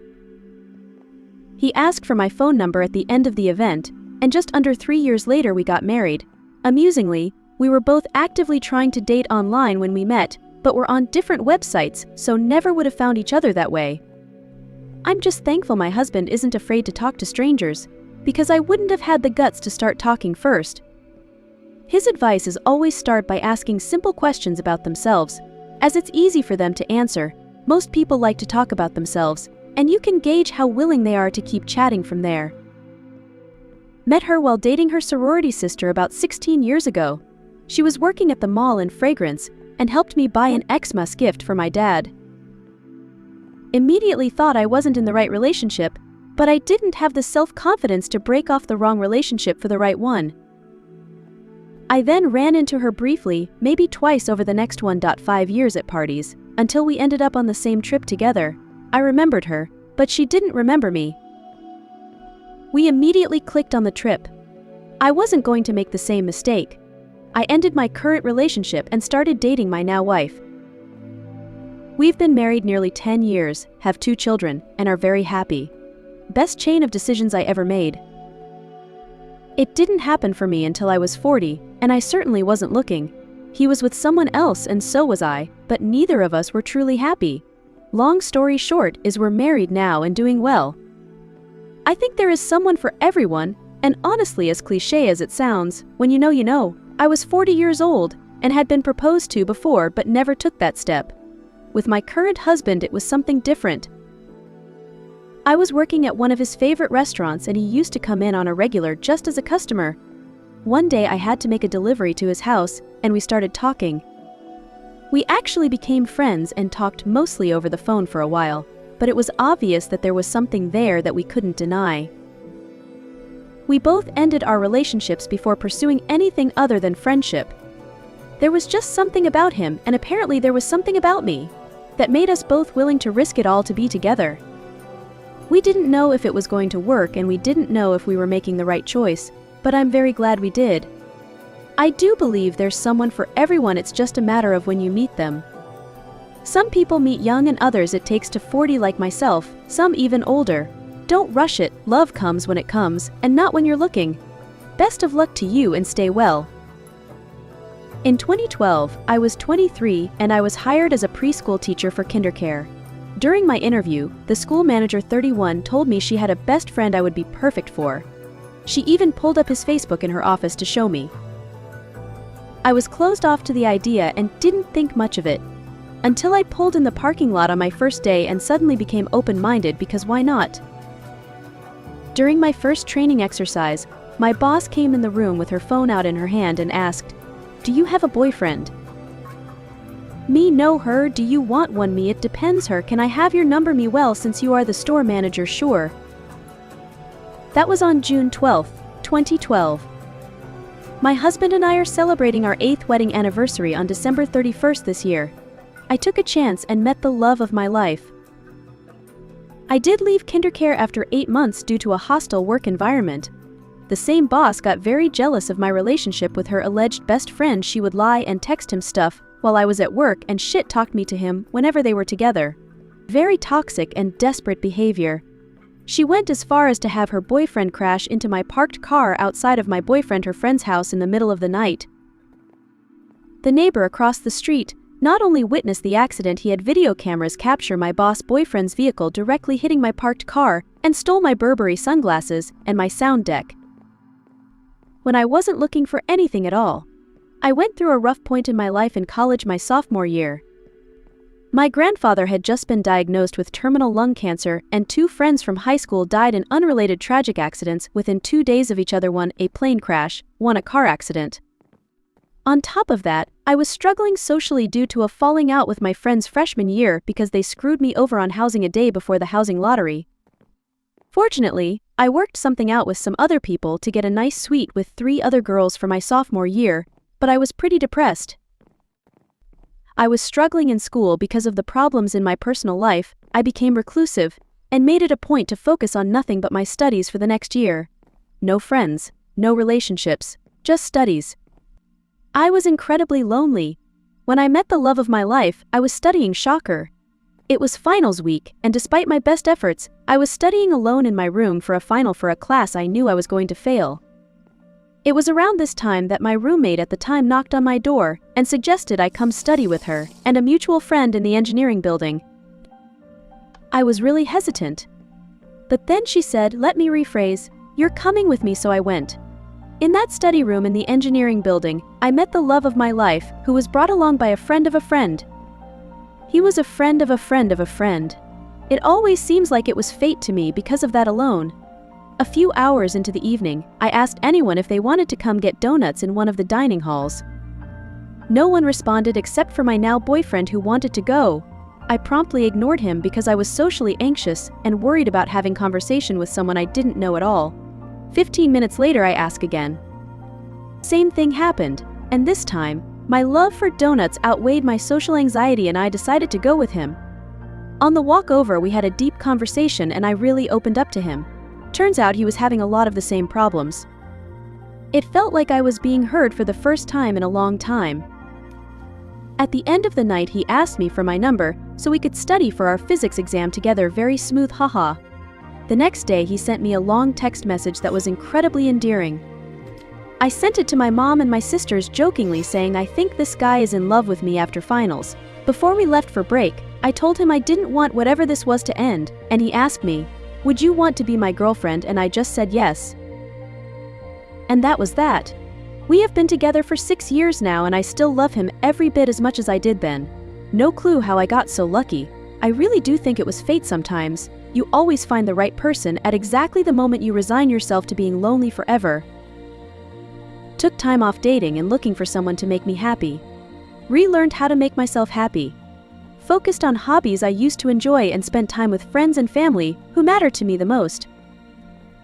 He asked for my phone number at the end of the event, and just under 3 years later we got married. Amusingly, we were both actively trying to date online when we met, but were on different websites, so never would have found each other that way. I'm just thankful my husband isn't afraid to talk to strangers, because I wouldn't have had the guts to start talking first. His advice is always start by asking simple questions about themselves, as it's easy for them to answer. Most people like to talk about themselves, and you can gauge how willing they are to keep chatting from there. Met her while dating her sorority sister about 16 years ago. She was working at the mall in fragrance and helped me buy an Xmas gift for my dad. Immediately thought I wasn't in the right relationship, but I didn't have the self-confidence to break off the wrong relationship for the right one. I then ran into her briefly, maybe twice over the next 1.5 years at parties, until we ended up on the same trip together. I remembered her, but she didn't remember me. We immediately clicked on the trip. I wasn't going to make the same mistake. I ended my current relationship and started dating my now wife. We've been married nearly 10 years, have 2 children, and are very happy. Best chain of decisions I ever made. It didn't happen for me until I was 40, and I certainly wasn't looking. He was with someone else and so was I, but neither of us were truly happy. Long story short is we're married now and doing well. I think there is someone for everyone, and honestly, as cliché as it sounds, when you know you know. I was 40 years old and had been proposed to before but never took that step. With my current husband it was something different. I was working at one of his favorite restaurants and he used to come in on a regular just as a customer. One day I had to make a delivery to his house and we started talking. We actually became friends and talked mostly over the phone for a while, but it was obvious that there was something there that we couldn't deny. We both ended our relationships before pursuing anything other than friendship. There was just something about him, and apparently there was something about me, that made us both willing to risk it all to be together. We didn't know if it was going to work and we didn't know if we were making the right choice, but I'm very glad we did. I do believe there's someone for everyone, it's just a matter of when you meet them. Some people meet young and others it takes to 40 like myself, some even older. Don't rush it, love comes when it comes, and not when you're looking. Best of luck to you and stay well. In 2012, I was 23 and I was hired as a preschool teacher for kindercare. During my interview, the school manager 31 told me she had a best friend I would be perfect for. She even pulled up his Facebook in her office to show me. I was closed off to the idea and didn't think much of it, until I pulled in the parking lot on my first day and suddenly became open-minded because why not? During my first training exercise, my boss came in the room with her phone out in her hand and asked, "Do you have a boyfriend?" Me, no. Her, "Do you want one?" Me, "It depends." Her, "Can I have your number?" Me, "Well, since you are the store manager, sure." That was on June 12, 2012. My husband and I are celebrating our 8th wedding anniversary on December 31st this year. I took a chance and met the love of my life. I did leave kindercare after 8 months due to a hostile work environment. The same boss got very jealous of my relationship with her alleged best friend. She would lie and text him stuff while I was at work and shit-talked me to him whenever they were together. Very toxic and desperate behavior. She went as far as to have her boyfriend crash into my parked car outside of my boyfriend her friend's house in the middle of the night. The neighbor across the street not only witnessed the accident, he had video cameras capture my boss boyfriend's vehicle directly hitting my parked car and stole my Burberry sunglasses and my sound deck. When I wasn't looking for anything at all. I went through a rough point in my life in college my sophomore year. My grandfather had just been diagnosed with terminal lung cancer and 2 friends from high school died in unrelated tragic accidents within 2 days of each other, one a plane crash, one a car accident. On top of that, I was struggling socially due to a falling out with my friends freshman year because they screwed me over on housing a day before the housing lottery. Fortunately, I worked something out with some other people to get a nice suite with 3 other girls for my sophomore year, but I was pretty depressed. I was struggling in school because of the problems in my personal life. I became reclusive and made it a point to focus on nothing but my studies for the next year. No friends, no relationships, just studies. I was incredibly lonely. When I met the love of my life, I was studying shocker. It was finals week, and despite my best efforts, I was studying alone in my room for a final for a class I knew I was going to fail. It was around this time that my roommate at the time knocked on my door and suggested I come study with her and a mutual friend in the engineering building. I was really hesitant. But then she said, "Let me rephrase, you're coming with me," so I went. In that study room in the engineering building, I met the love of my life, who was brought along by a friend of a friend. He was a friend of a friend of a friend. It always seems like it was fate to me because of that alone. A few hours into the evening, I asked anyone if they wanted to come get donuts in one of the dining halls. No one responded except for my now boyfriend who wanted to go. I promptly ignored him because I was socially anxious and worried about having conversation with someone I didn't know at all. 15 minutes later I asked again. Same thing happened, and this time, my love for donuts outweighed my social anxiety and I decided to go with him. On the walk over we had a deep conversation and I really opened up to him. Turns out he was having a lot of the same problems. It felt like I was being heard for the first time in a long time. At the end of the night he asked me for my number so we could study for our physics exam together. Very smooth, haha. The next day he sent me a long text message that was incredibly endearing. I sent it to my mom and my sisters jokingly saying I think this guy is in love with me after finals. Before we left for break, I told him I didn't want whatever this was to end, and he asked me, "Would you want to be my girlfriend?" and I just said yes. And that was that. We have been together for 6 years now and I still love him every bit as much as I did then. No clue how I got so lucky. I really do think it was fate sometimes. You always find the right person at exactly the moment you resign yourself to being lonely forever. Took time off dating and looking for someone to make me happy. Relearned how to make myself happy. Focused on hobbies I used to enjoy and spent time with friends and family who matter to me the most.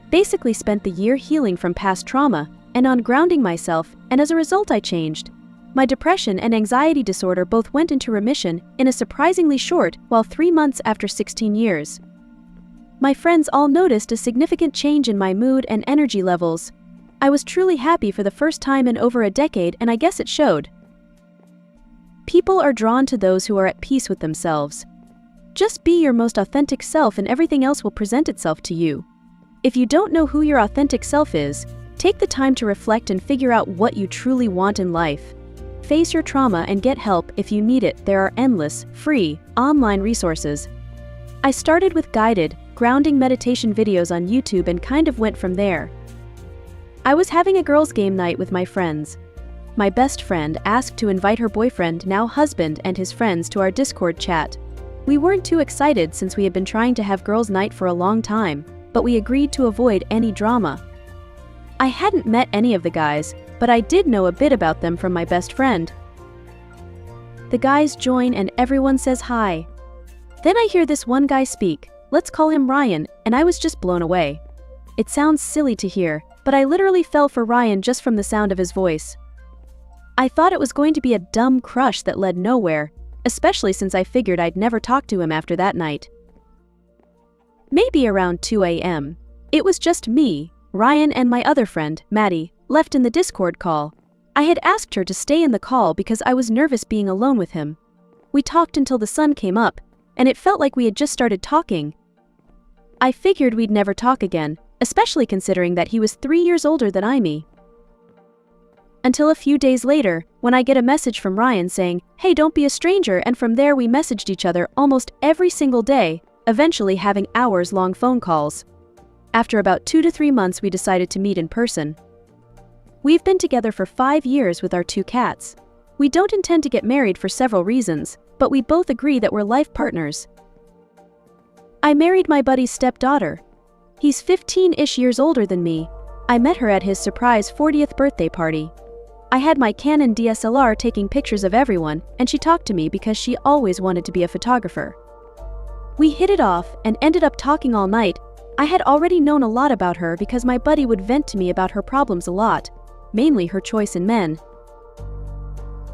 Basically spent the year healing from past trauma and on grounding myself, and as a result I changed. My depression and anxiety disorder both went into remission in a surprisingly short, while 3 months after 16 years. My friends all noticed a significant change in my mood and energy levels. I was truly happy for the first time in over a decade and I guess it showed. People are drawn to those who are at peace with themselves. Just be your most authentic self and everything else will present itself to you. If you don't know who your authentic self is, take the time to reflect and figure out what you truly want in life. Face your trauma and get help if you need it. There are endless, free, online resources. I started with guided, grounding meditation videos on YouTube and kind of went from there. I was having a girls' game night with my friends. My best friend asked to invite her boyfriend, now husband, and his friends to our Discord chat. We weren't too excited since we had been trying to have girls' night for a long time, but we agreed to avoid any drama. I hadn't met any of the guys, but I did know a bit about them from my best friend. The guys join and everyone says hi. Then I hear this one guy speak, let's call him Ryan, and I was just blown away. It sounds silly to hear, but I literally fell for Ryan just from the sound of his voice. I thought it was going to be a dumb crush that led nowhere, especially since I figured I'd never talk to him after that night. Maybe around 2 a.m. It was just me, Ryan and my other friend, Maddie, left in the Discord call. I had asked her to stay in the call because I was nervous being alone with him. We talked until the sun came up, and it felt like we had just started talking. I figured we'd never talk again, especially considering that he was 3 years older than me. Until a few days later, when I get a message from Ryan saying, "Hey, don't be a stranger," and from there we messaged each other almost every single day, eventually having hours-long phone calls. After about 2 to 3 months we decided to meet in person. We've been together for 5 years with our 2 cats. We don't intend to get married for several reasons, but we both agree that we're life partners. I married my buddy's stepdaughter. He's 15-ish years older than me. I met her at his surprise 40th birthday party. I had my Canon DSLR taking pictures of everyone, and she talked to me because she always wanted to be a photographer. We hit it off and ended up talking all night. I had already known a lot about her because my buddy would vent to me about her problems a lot, mainly her choice in men.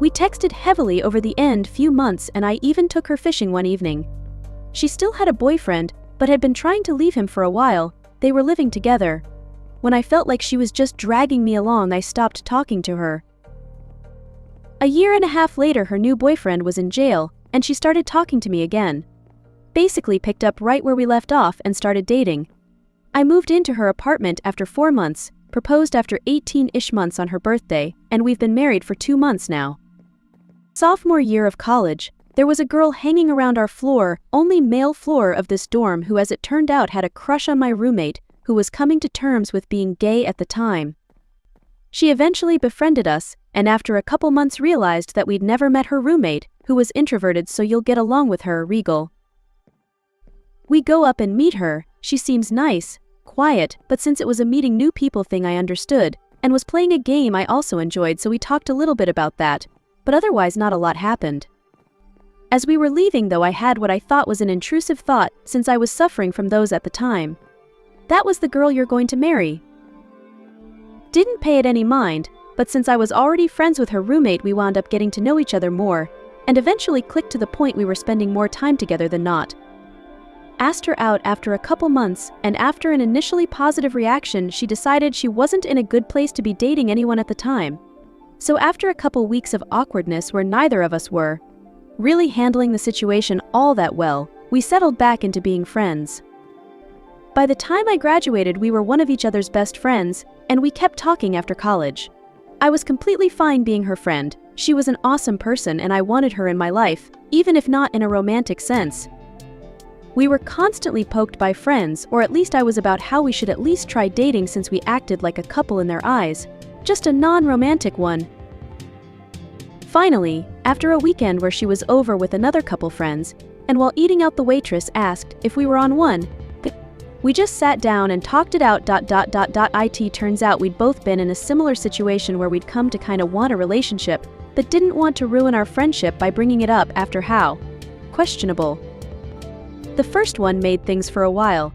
We texted heavily over the few months, and I even took her fishing one evening. She still had a boyfriend, but had been trying to leave him for a while. They were living together. When I felt like she was just dragging me along, I stopped talking to her. A year and a half later, her new boyfriend was in jail, and she started talking to me again. Basically picked up right where we left off and started dating. I moved into her apartment after 4 months, proposed after 18-ish months on her birthday, and we've been married for 2 months now. Sophomore year of college, there was a girl hanging around our floor, only male floor of this dorm, who, as it turned out, had a crush on my roommate, who was coming to terms with being gay at the time. She eventually befriended us, and after a couple months realized that we'd never met her roommate, who was introverted, so you'll get along with her, regal. We go up and meet her. She seems nice, quiet, but since it was a meeting new people thing, I understood, and was playing a game I also enjoyed, so we talked a little bit about that, but otherwise not a lot happened. As we were leaving though, I had what I thought was an intrusive thought, since I was suffering from those at the time. That was the girl you're going to marry. Didn't pay it any mind, but since I was already friends with her roommate, we wound up getting to know each other more, and eventually clicked to the point we were spending more time together than not. Asked her out after a couple months, and after an initially positive reaction, she decided she wasn't in a good place to be dating anyone at the time. So after a couple weeks of awkwardness where neither of us were really handling the situation all that well, we settled back into being friends. By the time I graduated, we were one of each other's best friends, and we kept talking after college. I was completely fine being her friend. She was an awesome person and I wanted her in my life, even if not in a romantic sense. We were constantly poked by friends, or at least I was, about how we should at least try dating since we acted like a couple in their eyes, just a non-romantic one. Finally, after a weekend where she was over with another couple friends, and while eating out, the waitress asked if we were on one. We just sat down and talked it out. It turns out we'd both been in a similar situation where we'd come to kinda want a relationship, but didn't want to ruin our friendship by bringing it up after how questionable the first one made things for a while.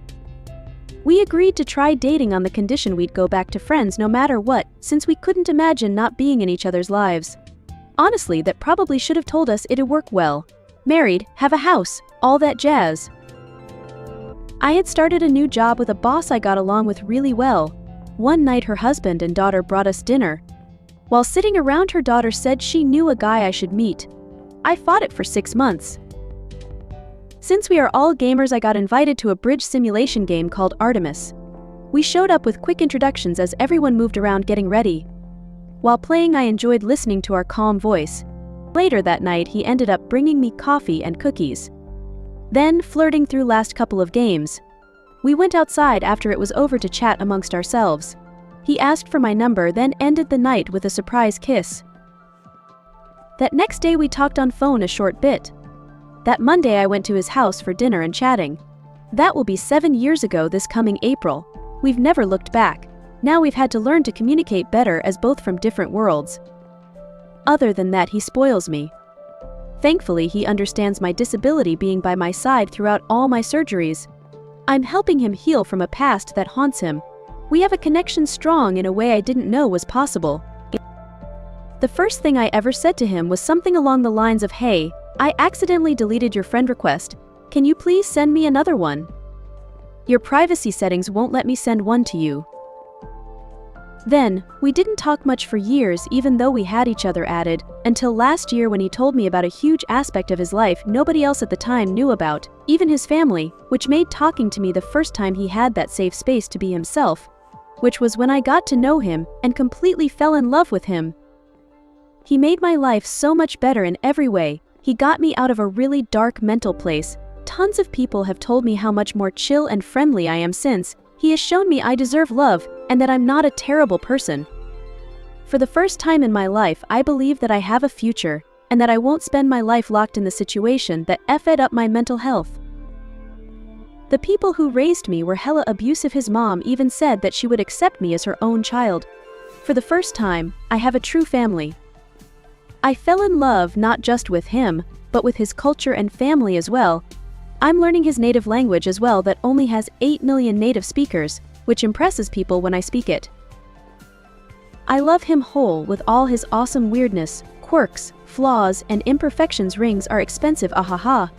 We agreed to try dating on the condition we'd go back to friends no matter what, since we couldn't imagine not being in each other's lives. Honestly, that probably should have told us it'd work well. Married, have a house, all that jazz. I had started a new job with a boss I got along with really well. One night her husband and daughter brought us dinner. While sitting around, her daughter said she knew a guy I should meet. I fought it for 6 months. Since we are all gamers, I got invited to a bridge simulation game called Artemis. We showed up with quick introductions as everyone moved around getting ready. While playing, I enjoyed listening to our calm voice. Later that night, he ended up bringing me coffee and cookies. Then, flirting through last couple of games. We went outside after it was over to chat amongst ourselves. He asked for my number, then ended the night with a surprise kiss. That next day we talked on phone a short bit. That Monday I went to his house for dinner and chatting. That will be 7 years ago this coming April. We've never looked back. Now we've had to learn to communicate better as both from different worlds. Other than that, he spoils me. Thankfully, he understands my disability, being by my side throughout all my surgeries. I'm helping him heal from a past that haunts him. We have a connection strong in a way I didn't know was possible. The first thing I ever said to him was something along the lines of, "Hey, I accidentally deleted your friend request. Can you please send me another one? Your privacy settings won't let me send one to you." Then, we didn't talk much for years, even though we had each other added, until last year when he told me about a huge aspect of his life nobody else at the time knew about, even his family, which made talking to me the first time he had that safe space to be himself, which was when I got to know him and completely fell in love with him. He made my life so much better in every way. He got me out of a really dark mental place. Tons of people have told me how much more chill and friendly I am since. He has shown me I deserve love, and that I'm not a terrible person. For the first time in my life, I believe that I have a future, and that I won't spend my life locked in the situation that effed up my mental health. The people who raised me were hella abusive. His mom even said that she would accept me as her own child. For the first time, I have a true family. I fell in love not just with him, but with his culture and family as well. I'm learning his native language as well, that only has 8 million native speakers, which impresses people when I speak it. I love him whole, with all his awesome weirdness, quirks, flaws, and imperfections. Rings are expensive, ahaha.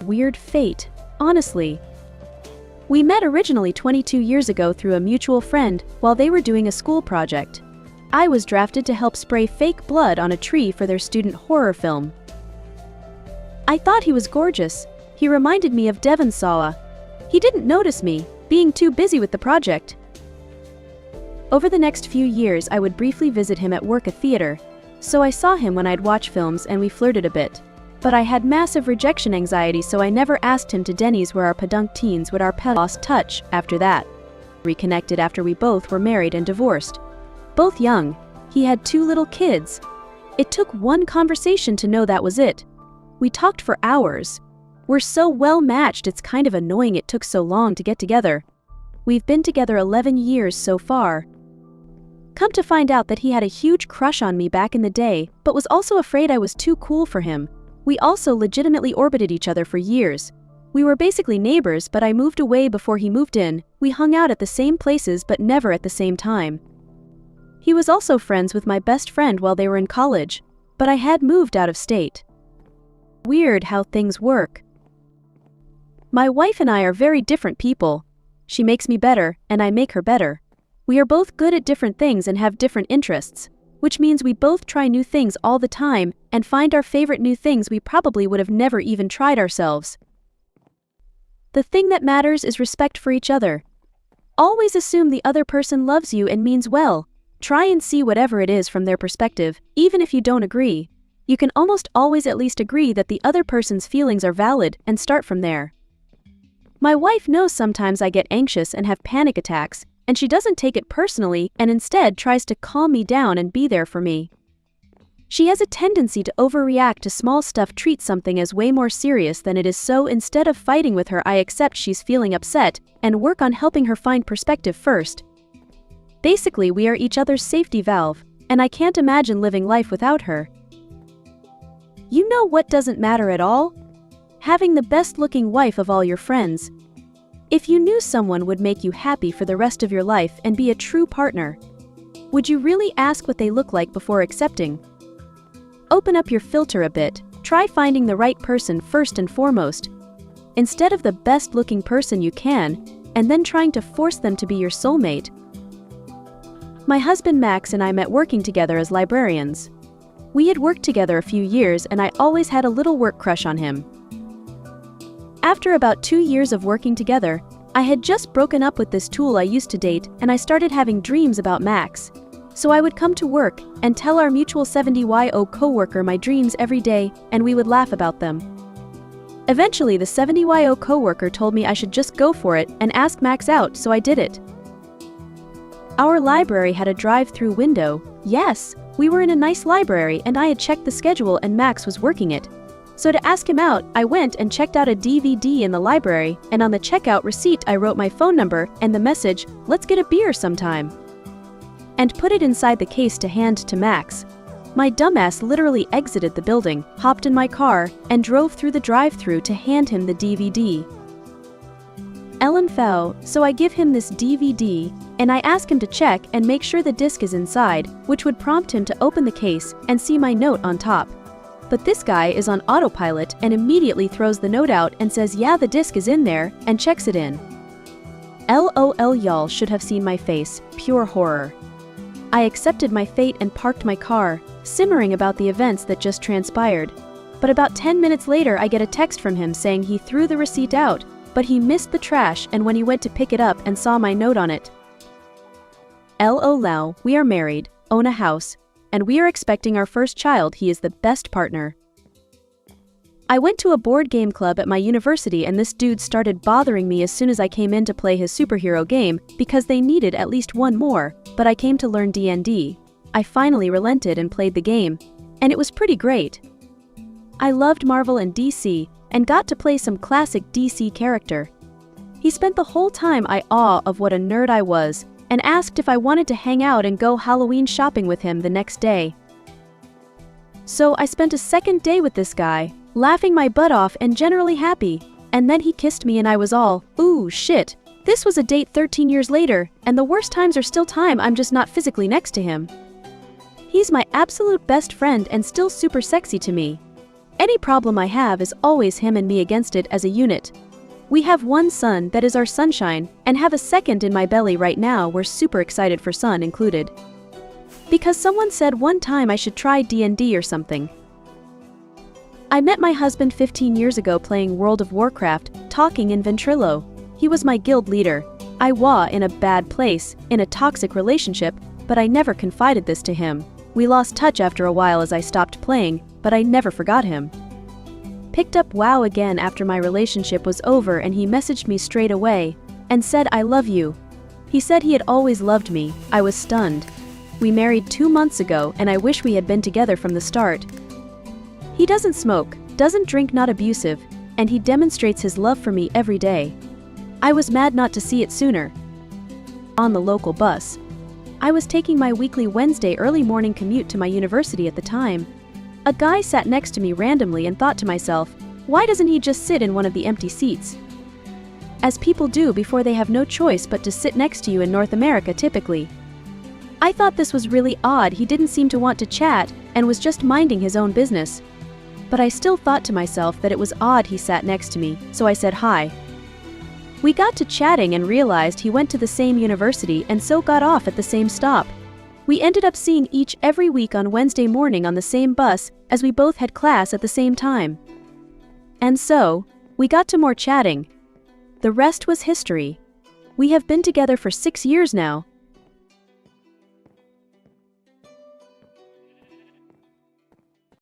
Weird fate, honestly. We met originally 22 years ago through a mutual friend while they were doing a school project. I was drafted to help spray fake blood on a tree for their student horror film. I thought he was gorgeous. He reminded me of Devon Sawa. He didn't notice me, being too busy with the project. Over the next few years I would briefly visit him at work, a theater. So I saw him when I'd watch films and we flirted a bit. But I had massive rejection anxiety, so I never asked him to Denny's where our pedunk teens would. Our pet lost touch after that. Reconnected after we both were married and divorced. Both young. He had 2 little kids. It took one conversation to know that was it. We talked for hours. We're so well matched, it's kind of annoying it took so long to get together. We've been together 11 years so far. Come to find out that he had a huge crush on me back in the day, but was also afraid I was too cool for him. We also legitimately orbited each other for years. We were basically neighbors, but I moved away before he moved in. We hung out at the same places but never at the same time. He was also friends with my best friend while they were in college, but I had moved out of state. Weird how things work. My wife and I are very different people. She makes me better, and I make her better. We are both good at different things and have different interests, which means we both try new things all the time and find our favorite new things we probably would have never even tried ourselves. The thing that matters is respect for each other. Always assume the other person loves you and means well. Try and see whatever it is from their perspective, even if you don't agree. You can almost always at least agree that the other person's feelings are valid and start from there. My wife knows sometimes I get anxious and have panic attacks, and she doesn't take it personally and instead tries to calm me down and be there for me. She has a tendency to overreact to small stuff, treat something as way more serious than it is, so instead of fighting with her I accept she's feeling upset and work on helping her find perspective first. Basically, we are each other's safety valve, and I can't imagine living life without her. You know what doesn't matter at all? Having the best-looking wife of all your friends. If you knew someone would make you happy for the rest of your life and be a true partner, would you really ask what they look like before accepting? Open up your filter a bit, try finding the right person first and foremost, instead of the best-looking person you can, and then trying to force them to be your soulmate. My husband Max and I met working together as librarians. We had worked together a few years and I always had a little work crush on him. After about 2 years of working together, I had just broken up with this tool I used to date and I started having dreams about Max. So I would come to work and tell our mutual 70YO coworker my dreams every day and we would laugh about them. Eventually the 70YO coworker told me I should just go for it and ask Max out, so I did it. Our library had a drive-through window. Yes, we were in a nice library and I had checked the schedule and Max was working it. So to ask him out, I went and checked out a DVD in the library, and on the checkout receipt I wrote my phone number and the message, "Let's get a beer sometime," and put it inside the case to hand to Max. My dumbass literally exited the building, hopped in my car, and drove through the drive-thru to hand him the DVD. Ellen fell, so I give him this DVD, and I ask him to check and make sure the disc is inside, which would prompt him to open the case and see my note on top. But this guy is on autopilot and immediately throws the note out and says, "Yeah, the disc is in there," and checks it in. LOL, y'all should have seen my face, pure horror. I accepted my fate and parked my car, simmering about the events that just transpired. But about 10 minutes later I get a text from him saying he threw the receipt out, but he missed the trash and when he went to pick it up and saw my note on it. LOL, we are married, own a house, and we are expecting our first child. He is the best partner. I went to a board game club at my university and this dude started bothering me as soon as I came in to play his superhero game because they needed at least one more, but I came to learn D&D. I finally relented and played the game, and it was pretty great. I loved Marvel and DC, and got to play some classic DC character. He spent the whole time in awe of what a nerd I was, and asked if I wanted to hang out and go Halloween shopping with him the next day. So I spent a second day with this guy, laughing my butt off and generally happy, and then he kissed me and I was all, ooh shit, this was a date 13 years later, and the worst times are still time I'm just not physically next to him. He's my absolute best friend and still super sexy to me. Any problem I have is always him and me against it as a unit. We have one son that is our sunshine, and have a second in my belly right now. We're super excited for son included. Because someone said one time I should try D&D or something. I met my husband 15 years ago playing World of Warcraft, talking in Ventrilo. He was my guild leader. I was in a bad place, in a toxic relationship, but I never confided this to him. We lost touch after a while as I stopped playing, but I never forgot him. Picked up WoW again after my relationship was over and he messaged me straight away and said I love you. He said he had always loved me. I was stunned. We married 2 months ago and I wish we had been together from the start. He doesn't smoke, doesn't drink, not abusive, and he demonstrates his love for me every day. I was mad not to see it sooner. On the local bus. I was taking my weekly Wednesday early morning commute to my university at the time. A guy sat next to me randomly and thought to myself, why doesn't he just sit in one of the empty seats? As people do before they have no choice but to sit next to you in North America typically. I thought this was really odd. He didn't seem to want to chat and was just minding his own business. But I still thought to myself that it was odd he sat next to me, so I said hi. We got to chatting and realized he went to the same university and so got off at the same stop. We ended up seeing each every week on Wednesday morning on the same bus as we both had class at the same time. And so, we got to more chatting. The rest was history. We have been together for 6 years now,